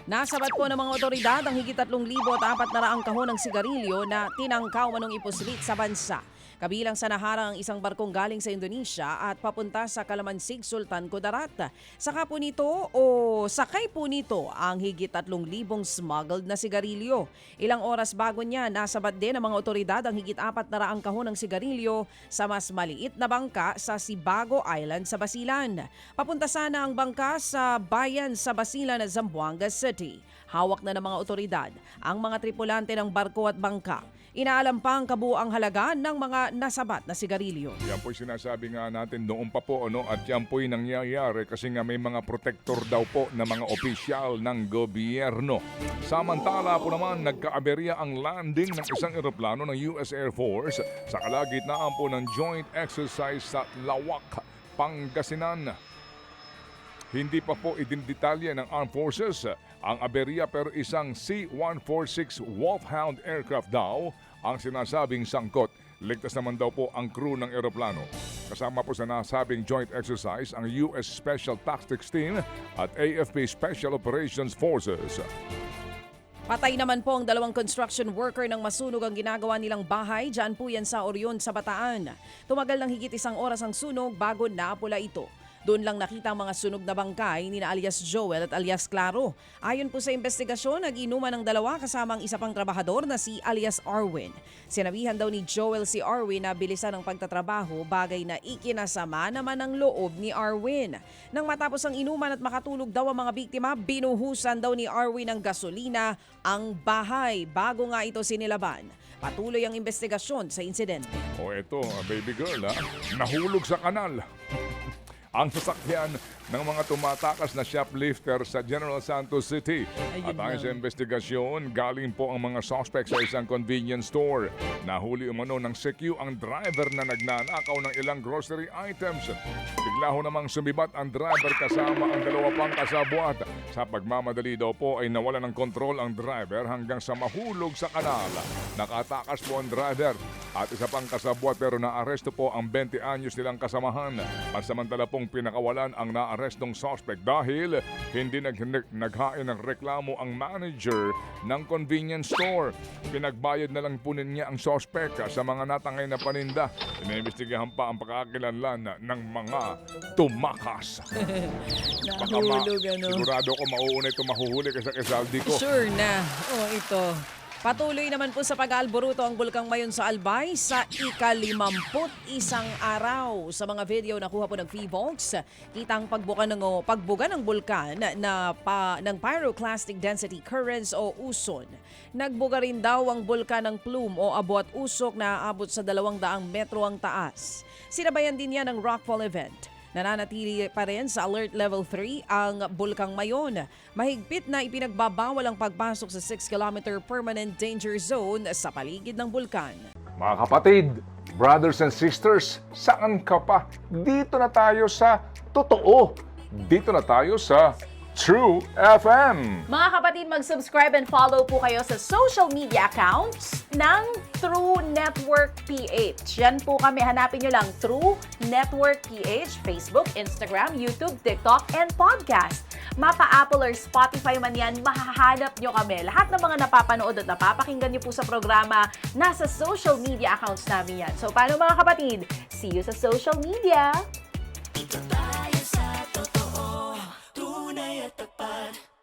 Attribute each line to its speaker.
Speaker 1: Nasabat po ng mga otoridad ang higit 3,400 kahon ng sigarilyo na tinangkaw manong ipuslit sa bansa. Kabilang sa naharang ang isang barkong galing sa Indonesia at papunta sa Kalamansig, Sultan Kudarat. Sakay po nito ang higit 3,000 smuggled na sigarilyo. Ilang oras bago niya, nasabat din ng mga otoridad ang higit 400 kahon ng sigarilyo sa mas maliit na bangka sa Sibago Island sa Basilan. Papunta sana ang bangka sa bayan sa Basilan at Zamboanga City. Hawak na ng mga otoridad ang mga tripulante ng barko at bangka. Inaalam pa ang kabuuang halaga ng mga nasabat na sigarilyo.
Speaker 2: Yan po'y sinasabi nga natin noon pa po, at yan po'y nangyayari kasi nga may mga protector daw po na mga opisyal ng gobyerno. Samantala po naman, nagkaaberya ang landing ng isang eroplano ng US Air Force sa kalagitnaan po ng joint exercise sa Lawak, Pangasinan. Hindi pa po idindetalye ng Armed Forces ang aberya pero isang C-146 Wolfhound aircraft daw ang sinasabing sangkot. Ligtas naman daw po ang crew ng eroplano. Kasama po sa nasabing joint exercise ang US Special Tactics Team at AFP Special Operations Forces.
Speaker 1: Patay naman po ang 2 construction worker ng masunog ang ginagawa nilang bahay. Diyan po yan sa Orion sa Bataan. Tumagal ng higit 1 oras ang sunog bago napula ito. Doon lang nakita ang mga sunog na bangkay ni alias Joel at alias Claro. Ayon po sa investigasyon, nag-inuman ng 2 kasama ang isa pang trabahador na si alias Arwin. Sinabihan daw ni Joel si Arwin na bilisan ang pagtatrabaho, bagay na ikinasama naman ang loob ni Arwin. Nang matapos ang inuman at makatulog daw ang mga biktima, binuhusan daw ni Arwin ng gasolina ang bahay bago nga ito sinilaban. Patuloy ang investigasyon sa insidente.
Speaker 2: O eto, baby girl, nahulog sa kanal. Ang sasakyan ng mga tumatakas na shoplifter sa General Santos City. At ayon sa investigasyon, galing po ang mga suspect sa isang convenience store. Nahuli umano ng CQ ang driver na nagnanakaw ng ilang grocery items. Bigla ho namang sumibat ang driver kasama ang 2 pang kasabwat. Sa pagmamadali daw po ay nawala ng kontrol ang driver hanggang sa mahulog sa kanal. Nakatakas po ang driver at isa pang kasabwat pero naaresto po ang 20 anyos nilang kasamahan. Pansamantala pong pinakawalan ang naarestong suspect dahil hindi naghain ng reklamo ang manager ng convenience store. Pinagbayad na lang po niya ang suspect sa mga natangay na paninda. Inimbestigahan pa ang pagkakakilanlan ng mga tumakas.
Speaker 1: Nahulog
Speaker 2: Sigurado ko mauuna ito mahuhuli kasi Saldi ko.
Speaker 1: Sure na. Ito. Patuloy naman po sa pag-aalboruto ang bulkang Mayon sa Albay sa ika-51 araw. Sa mga video na kuha po ng PHIVOLTS, kitang pagbuga ng bulkan ng pyroclastic density currents o uson. Nagbuga rin daw ang bulkan ng plume o abot usok na aabot sa 200 metro ang taas. Sinabayan din yan ng rockfall event. Nananatili pa rin sa Alert Level 3 ang Bulkang Mayon. Mahigpit na ipinagbabawal ang pagpasok sa 6-kilometer permanent danger zone sa paligid ng bulkan.
Speaker 2: Mga kapatid, brothers and sisters, saan ka pa? Dito na tayo sa totoo. Dito na tayo sa True FM.
Speaker 3: Mga kapatid, mag-subscribe and follow po kayo sa social media accounts ng True Network PH. Yan po kami, hanapin nyo lang True Network PH, Facebook, Instagram, YouTube, TikTok, and podcast. Mapa Apple or Spotify man yan, mahahanap nyo kami. Lahat ng mga napapanood at napapakinggan nyo po sa programa, nasa social media accounts namin yan. So paano mga kapatid? See you sa social media!